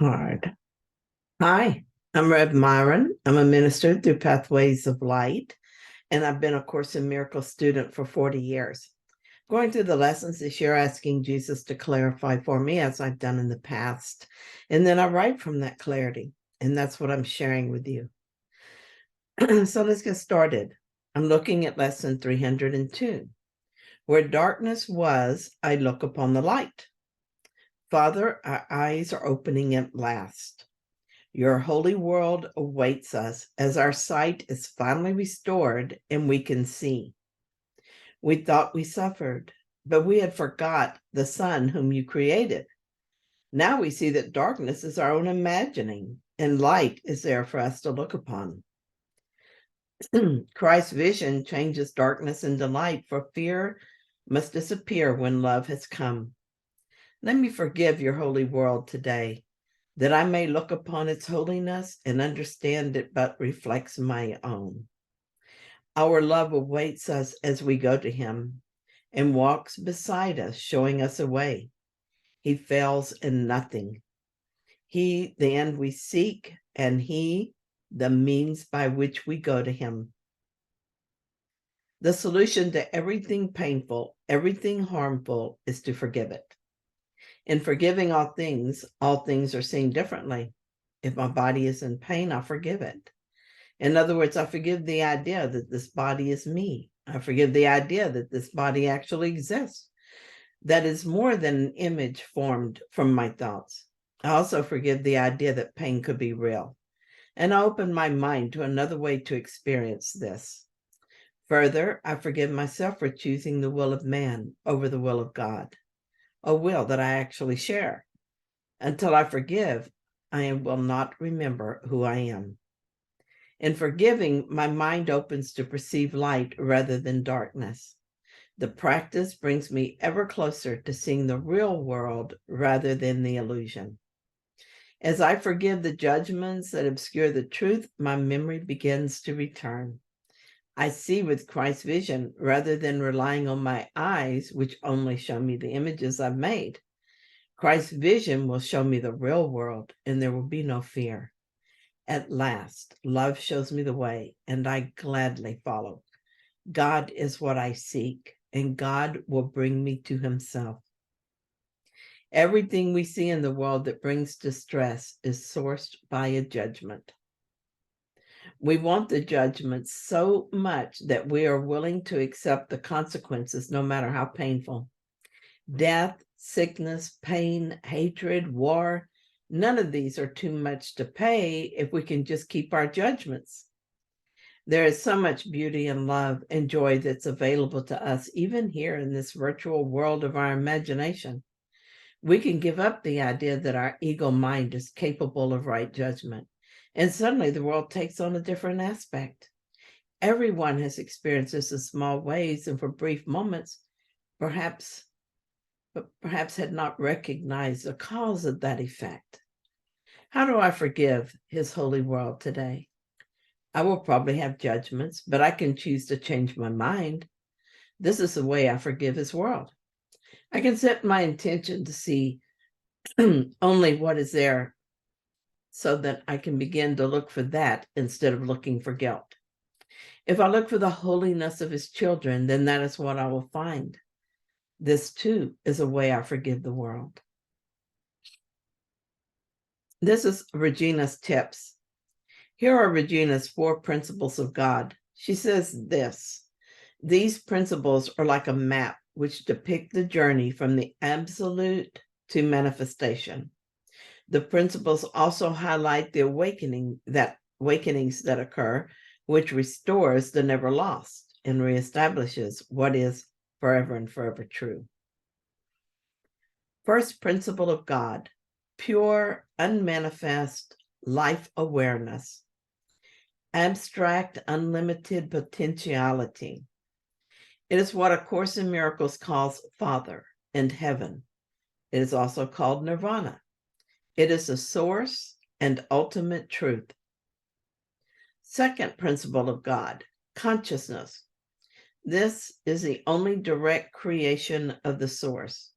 hard. Hi, I'm Rev Myron. I'm a minister through Pathways of Light, and I've been a Course in Miracles student for 40 years. Going through the lessons this year, asking Jesus to clarify for me as I've done in the past. And then I write from that clarity, and that's what I'm sharing with you. So let's get started. I'm looking at lesson 302. Where darkness was, I look upon the light. Father, our eyes are opening at last. Your holy world awaits us as our sight is finally restored and we can see. We thought we suffered, but we had forgot the Son whom you created. Now we see that darkness is our own imagining and light is there for us to look upon. Christ's vision changes darkness into light, for fear must disappear when love has come. Let me forgive your holy world today, that I may look upon its holiness and understand it but reflects my own. Our love awaits us as we go to him and walks beside us, showing us a way. He fails in nothing. He, the end we seek, and he, the means by which we go to him. The solution to everything painful, everything harmful, is to forgive it. In forgiving all things are seen differently. If my body is in pain, I forgive it. In other words, I forgive the idea that this body is me. I forgive the idea that this body actually exists. That is more than an image formed from my thoughts. I also forgive the idea that pain could be real. And I open my mind to another way to experience this. Further, I forgive myself for choosing the will of man over the will of God, a will that I actually share. Until I forgive, I will not remember who I am. In forgiving, my mind opens to perceive light rather than darkness. The practice brings me ever closer to seeing the real world rather than the illusion. As I forgive the judgments that obscure the truth, my memory begins to return. I see with Christ's vision rather than relying on my eyes, which only show me the images I've made. Christ's vision will show me the real world, and there will be no fear. At last, love shows me the way, and I gladly follow. God is what I seek, and God will bring me to himself. Everything we see in the world that brings distress is sourced by a judgment. We want the judgment so much that we are willing to accept the consequences, no matter how painful. Death, sickness, pain, hatred, war, none of these are too much to pay if we can just keep our judgments. There is so much beauty and love and joy that's available to us, even here in this virtual world of our imagination. We can give up the idea that our ego mind is capable of right judgment, and suddenly the world takes on a different aspect. Everyone has experienced this in small ways and for brief moments, perhaps had not recognized the cause of that effect. How do I forgive his holy world today? I will probably have judgments, but I can choose to change my mind. This is the way I forgive his world. I can set my intention to see only what is there so that I can begin to look for that instead of looking for guilt. If I look for the holiness of his children, then that is what I will find. This too is a way I forgive the world. This is Regina's tips. Here are Regina's 4 principles of God. She says this: these principles are like a map which depict the journey from the absolute to manifestation. The principles also highlight the awakenings that occur, which restores the never lost and reestablishes what is forever and forever true. First principle of God: pure, unmanifest life awareness. Abstract, unlimited potentiality. It is what A Course in Miracles calls Father and Heaven. It is also called Nirvana. It is the source and ultimate truth. Second principle of God: consciousness. This is the only direct creation of the source.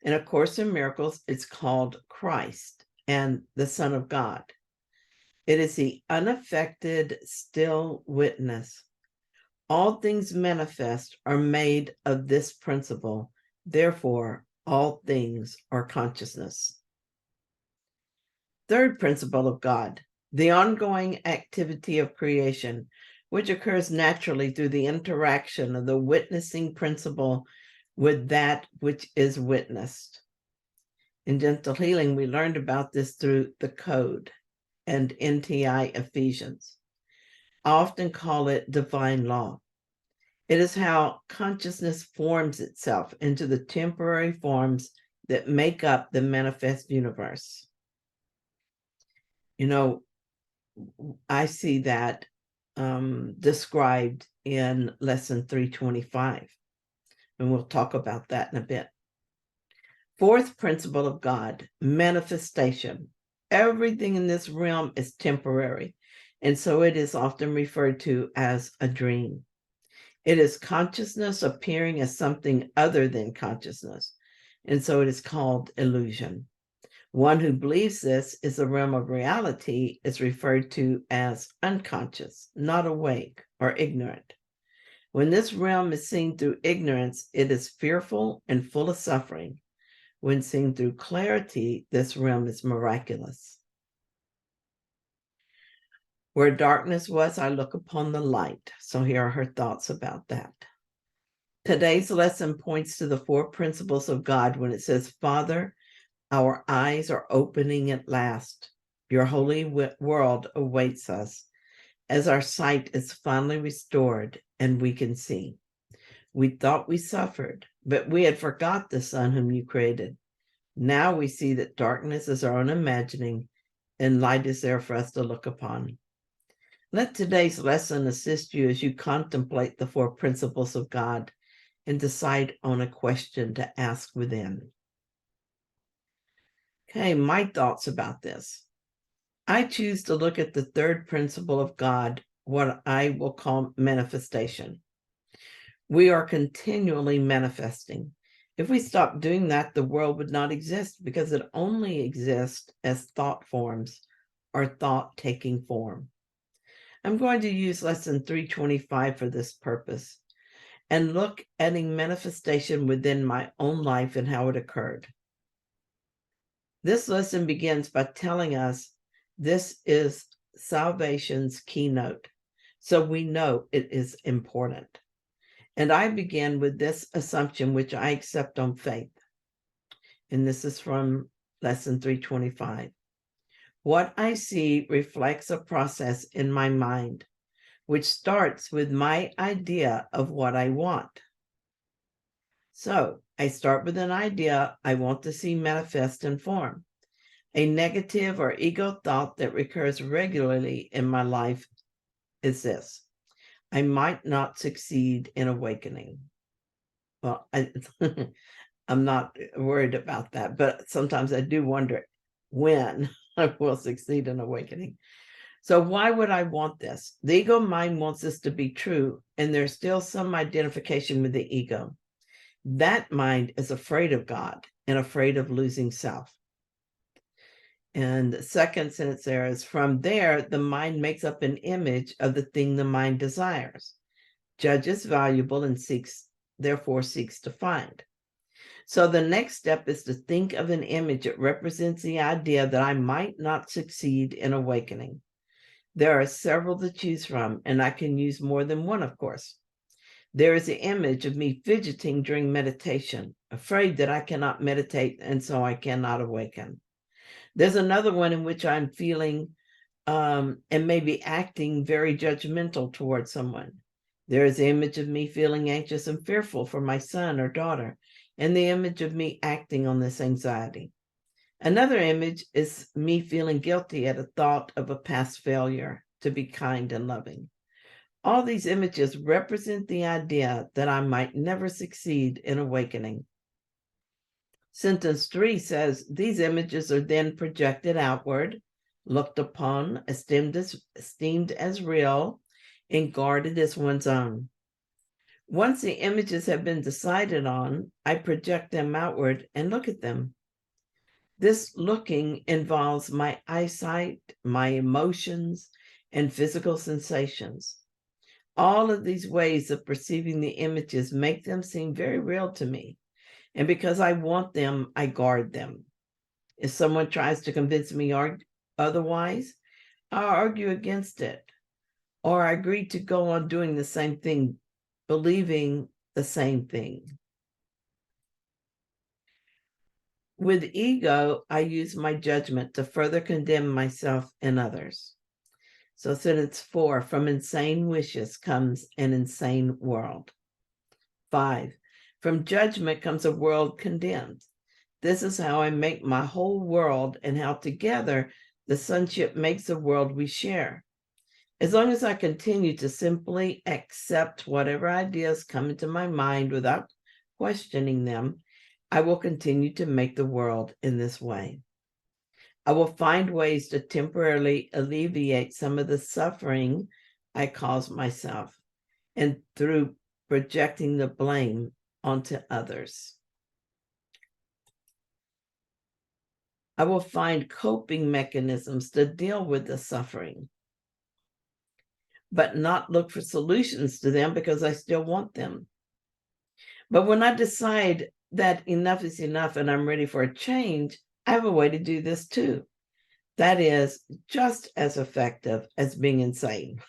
In A Course in Miracles, it's called Christ, and the Son of God. It is the unaffected, still witness. All things manifest are made of this principle. Therefore, all things are consciousness. Third principle of God, the ongoing activity of creation, which occurs naturally through the interaction of the witnessing principle with that which is witnessed. In Gentle Healing, we learned about this through the Code and NTI Ephesians. I often call it divine law. It is how consciousness forms itself into the temporary forms that make up the manifest universe. You know, I see that described in lesson 325, and we'll talk about that in a bit. Fourth principle of God, manifestation. Everything in this realm is temporary, and so it is often referred to as a dream. It is consciousness appearing as something other than consciousness, and so it is called illusion. One who believes this is the realm of reality is referred to as unconscious, not awake or ignorant. When this realm is seen through ignorance, it is fearful and full of suffering. When seen through clarity, this realm is miraculous. Where darkness was, I look upon the light. So here are her thoughts about that. Today's lesson points to the four principles of God when it says, Father, our eyes are opening at last. Your holy world awaits us as our sight is finally restored and we can see. We thought we suffered, but we had forgot the Son whom you created. Now we see that darkness is our own imagining and light is there for us to look upon. Let today's lesson assist you as you contemplate the four principles of God and decide on a question to ask within. Okay, my thoughts about this. I choose to look at the third principle of God, what I will call manifestation. We are continually manifesting. If we stopped doing that, the world would not exist because it only exists as thought forms or thought taking form. I'm going to use lesson 325 for this purpose and look at a manifestation within my own life and how it occurred. This lesson begins by telling us this is salvation's keynote, so we know it is important. And I begin with this assumption, which I accept on faith. And this is from lesson 325. What I see reflects a process in my mind, which starts with my idea of what I want. So I start with an idea I want to see manifest in form. A negative or ego thought that recurs regularly in my life is this: I might not succeed in awakening. Well, I'm not worried about that, but sometimes I do wonder when I will succeed in awakening. So why would I want this? The ego mind wants this to be true, and there's still some identification with the ego. That mind is afraid of God and afraid of losing self. And the second sentence there is, from there, the mind makes up an image of the thing the mind desires, judges valuable, and therefore seeks to find. So the next step is to think of an image that represents the idea that I might not succeed in awakening. There are several to choose from, and I can use more than one, of course. There is the image of me fidgeting during meditation, afraid that I cannot meditate and so I cannot awaken. There's another one in which I'm feeling and maybe acting very judgmental towards someone. There is the image of me feeling anxious and fearful for my son or daughter, and the image of me acting on this anxiety. Another image is me feeling guilty at a thought of a past failure to be kind and loving. All these images represent the idea that I might never succeed in awakening. Sentence 3 says, these images are then projected outward, looked upon, esteemed as real, and guarded as one's own. Once the images have been decided on, I project them outward and look at them. This looking involves my eyesight, my emotions, and physical sensations. All of these ways of perceiving the images make them seem very real to me. And because I want them, I guard them. If someone tries to convince me otherwise, I'll argue against it, or I agree to go on doing the same thing, believing the same thing. With ego, I use my judgment to further condemn myself and others. So sentence 4, from insane wishes comes an insane world. 5, from judgment comes a world condemned. This is how I make my whole world and how together the sonship makes the world we share. As long as I continue to simply accept whatever ideas come into my mind without questioning them, I will continue to make the world in this way. I will find ways to temporarily alleviate some of the suffering I cause myself, and through projecting the blame onto others. I will find coping mechanisms to deal with the suffering, but not look for solutions to them because I still want them. But when I decide that enough is enough and I'm ready for a change, I have a way to do this too. That is just as effective as being insane.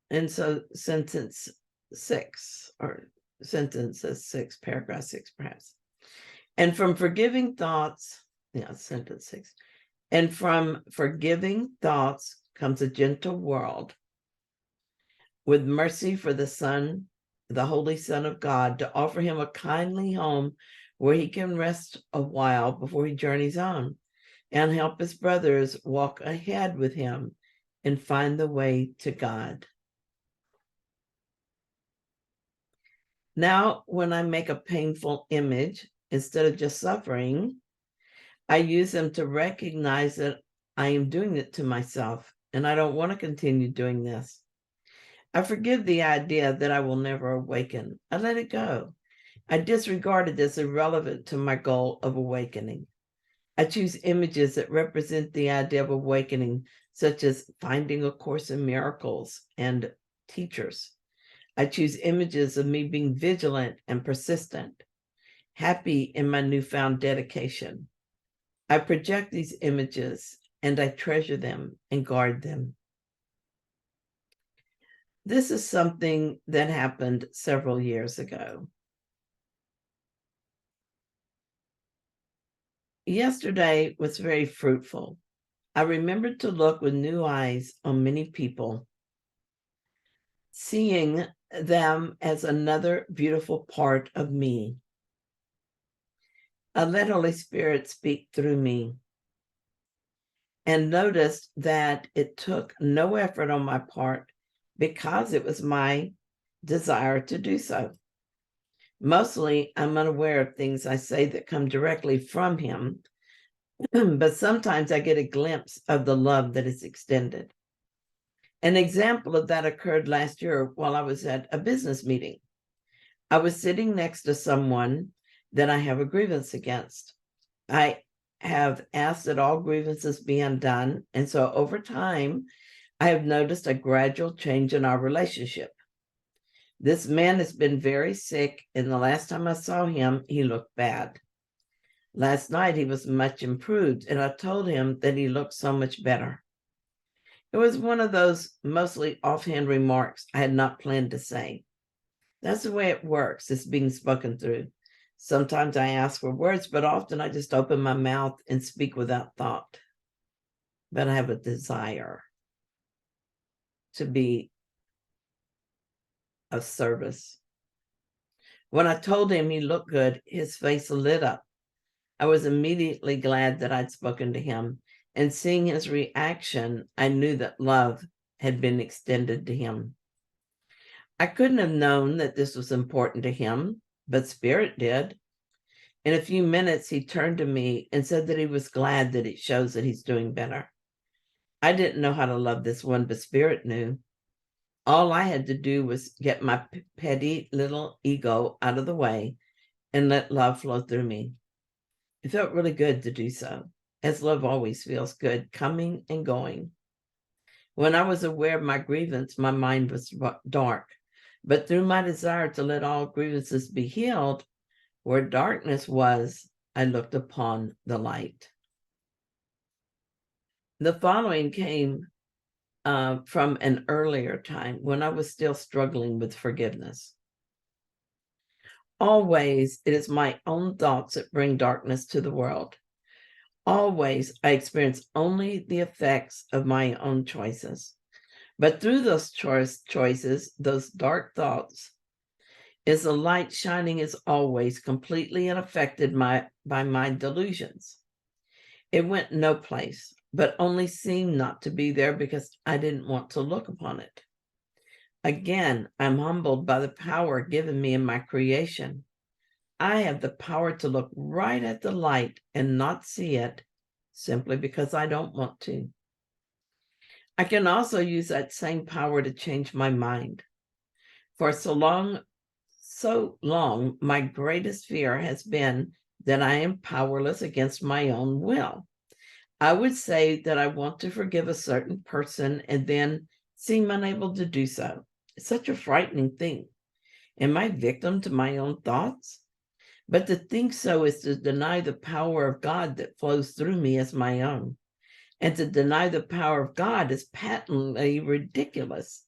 And so sentence 6, or sentences 6, paragraph 6, perhaps. And from forgiving thoughts, sentence 6. And from forgiving thoughts comes a gentle world with mercy for the Son, the Holy Son of God, to offer him a kindly home where he can rest a while before he journeys on, and help his brothers walk ahead with him and find the way to God. Now, when I make a painful image, instead of just suffering, I use them to recognize that I am doing it to myself, and I don't want to continue doing this. I forgive the idea that I will never awaken. I let it go. I disregard it as irrelevant to my goal of awakening. I choose images that represent the idea of awakening, such as finding A Course in Miracles and teachers. I choose images of me being vigilant and persistent, happy in my newfound dedication. I project these images and I treasure them and guard them. This is something that happened several years ago. Yesterday was very fruitful. I remembered to look with new eyes on many people, seeing them as another beautiful part of me. I let Holy Spirit speak through me and noticed that it took no effort on my part because it was my desire to do so. Mostly, I'm unaware of things I say that come directly from him, but sometimes I get a glimpse of the love that is extended. An example of that occurred last year while I was at a business meeting. I was sitting next to someone that I have a grievance against. I have asked that all grievances be undone, and so over time, I have noticed a gradual change in our relationship. This man has been very sick, and the last time I saw him, he looked bad. Last night, he was much improved, and I told him that he looked so much better. It was one of those mostly offhand remarks I had not planned to say. That's the way it works. It's being spoken through. Sometimes I ask for words, but often I just open my mouth and speak without thought. But I have a desire to be of service. When I told him he looked good, his face lit up. I was immediately glad that I'd spoken to him, and seeing his reaction, I knew that love had been extended to him. I couldn't have known that this was important to him, but Spirit did. In a few minutes, he turned to me and said that he was glad that it shows that he's doing better. I didn't know how to love this one, but Spirit knew. All I had to do was get my petty little ego out of the way and let love flow through me. It felt really good to do so, as love always feels good, coming and going. When I was aware of my grievance, my mind was dark. But through my desire to let all grievances be healed, where darkness was, I looked upon the light. The following came from an earlier time when I was still struggling with forgiveness. Always, it is my own thoughts that bring darkness to the world. Always, I experience only the effects of my own choices. But through those choices, those dark thoughts, is the light shining as always, completely unaffected by my delusions. It went no place, but only seemed not to be there because I didn't want to look upon it. Again, I'm humbled by the power given me in my creation. I have the power to look right at the light and not see it simply because I don't want to. I can also use that same power to change my mind. For so long, my greatest fear has been that I am powerless against my own will. I would say that I want to forgive a certain person and then seem unable to do so. It's such a frightening thing. Am I victim to my own thoughts? But to think so is to deny the power of God that flows through me as my own. And to deny the power of God is patently ridiculous.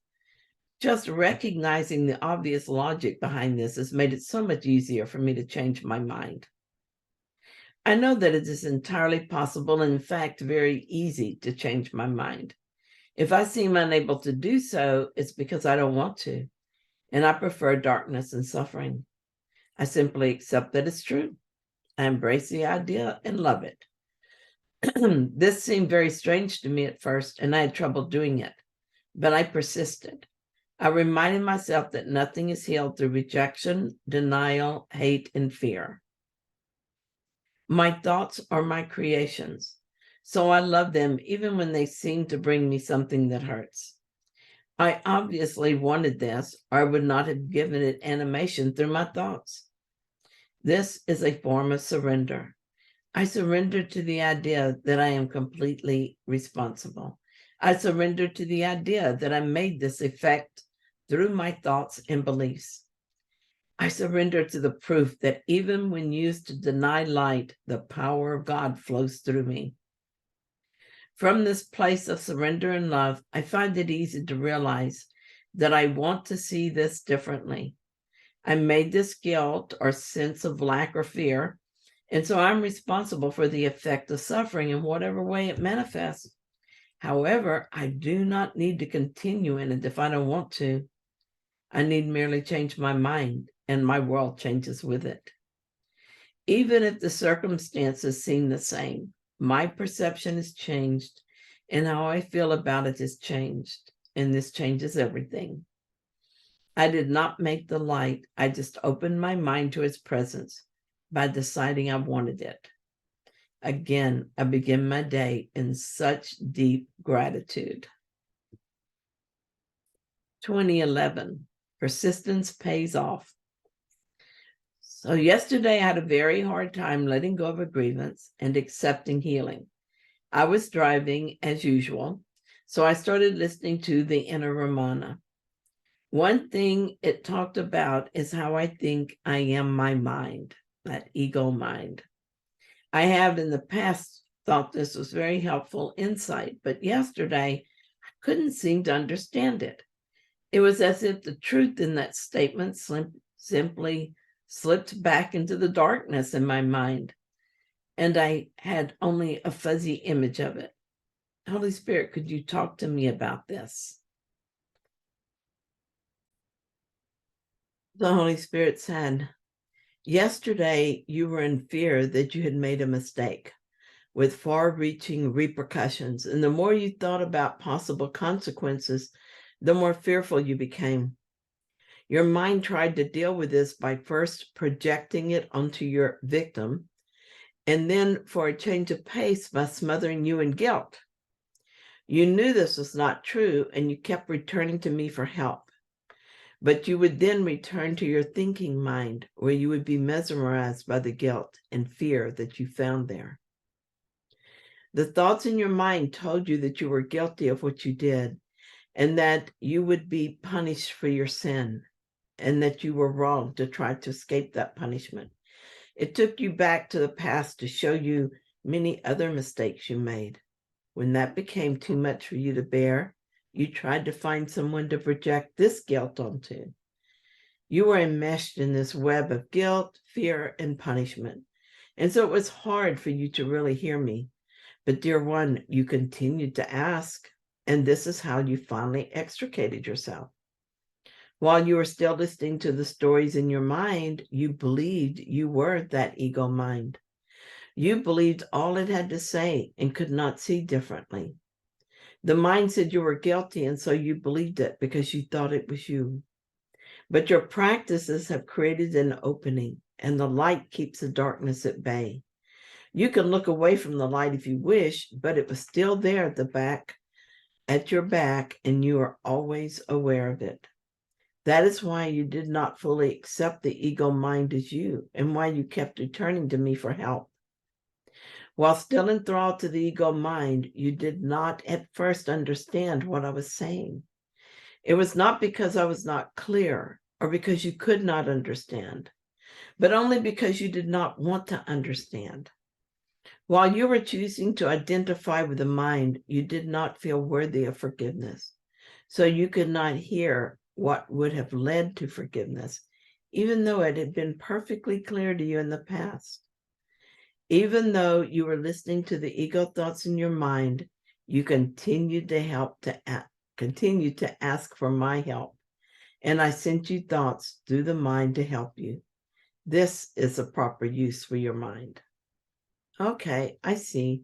Just recognizing the obvious logic behind this has made it so much easier for me to change my mind. I know that it is entirely possible and, in fact, very easy to change my mind. If I seem unable to do so, it's because I don't want to, and I prefer darkness and suffering. I simply accept that it's true. I embrace the idea and love it. This seemed very strange to me at first, and I had trouble doing it, but I persisted. I reminded myself that nothing is healed through rejection, denial, hate, and fear. My thoughts are my creations, so I love them even when they seem to bring me something that hurts. I obviously wanted this, or I would not have given it animation through my thoughts. This is a form of surrender. I surrender to the idea that I am completely responsible. I surrender to the idea that I made this effect through my thoughts and beliefs. I surrender to the proof that even when used to deny light, the power of God flows through me. From this place of surrender and love, I find it easy to realize that I want to see this differently. I made this guilt or sense of lack or fear, and so I'm responsible for the effect of suffering in whatever way it manifests. However, I do not need to continue in it if I don't want to. I need merely change my mind, and my world changes with it. Even if the circumstances seem the same, my perception is changed, and how I feel about it is changed, and this changes everything. I did not make the light. I just opened my mind to its presence by deciding I wanted it. Again, I begin my day in such deep gratitude. 2011, persistence pays off. So yesterday I had a very hard time letting go of a grievance and accepting healing. I was driving as usual, so I started listening to the Inner Ramana. One thing it talked about is how I think I am my mind, that ego mind. I have in the past thought this was very helpful insight, but yesterday I couldn't seem to understand it. It was as if the truth in that statement simply slipped back into the darkness in my mind, and I had only a fuzzy image of it. Holy Spirit, could you talk to me about this? The Holy Spirit said, yesterday you were in fear that you had made a mistake with far-reaching repercussions, and the more you thought about possible consequences, the more fearful you became. Your mind tried to deal with this by first projecting it onto your victim, and then for a change of pace by smothering you in guilt. You knew this was not true, and you kept returning to me for help. But you would then return to your thinking mind, where you would be mesmerized by the guilt and fear that you found there. The thoughts in your mind told you that you were guilty of what you did, and that you would be punished for your sin, and that you were wrong to try to escape that punishment. It took you back to the past to show you many other mistakes you made. When that became too much for you to bear, you tried to find someone to project this guilt onto. You were enmeshed in this web of guilt, fear, and punishment. And so it was hard for you to really hear me. But dear one, you continued to ask, and this is how you finally extricated yourself. While you were still listening to the stories in your mind, you believed you were that ego mind. You believed all it had to say and could not see differently. The mind said you were guilty, and so you believed it because you thought it was you. But your practices have created an opening, and the light keeps the darkness at bay. You can look away from the light if you wish, but it was still there at your back, and you are always aware of it. That is why you did not fully accept the ego mind as you, and why you kept returning to me for help. While still enthralled to the ego mind, you did not at first understand what I was saying. It was not because I was not clear or because you could not understand, but only because you did not want to understand. While you were choosing to identify with the mind, you did not feel worthy of forgiveness. So you could not hear what would have led to forgiveness, even though it had been perfectly clear to you in the past. Even though you were listening to the ego thoughts in your mind, you continued to ask for my help. And I sent you thoughts through the mind to help you. This is a proper use for your mind. Okay, I see.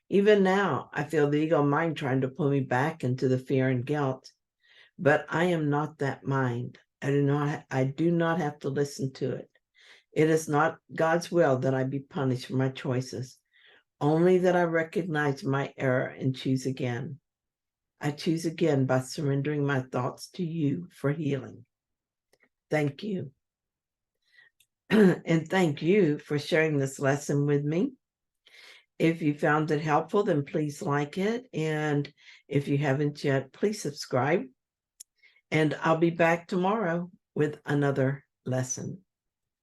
Even now, I feel the ego mind trying to pull me back into the fear and guilt. But I am not that mind. I do not have to listen to it. It is not God's will that I be punished for my choices, only that I recognize my error and choose again. I choose again by surrendering my thoughts to you for healing. Thank you. And thank you for sharing this lesson with me. If you found it helpful, then please like it. And if you haven't yet, please subscribe. And I'll be back tomorrow with another lesson.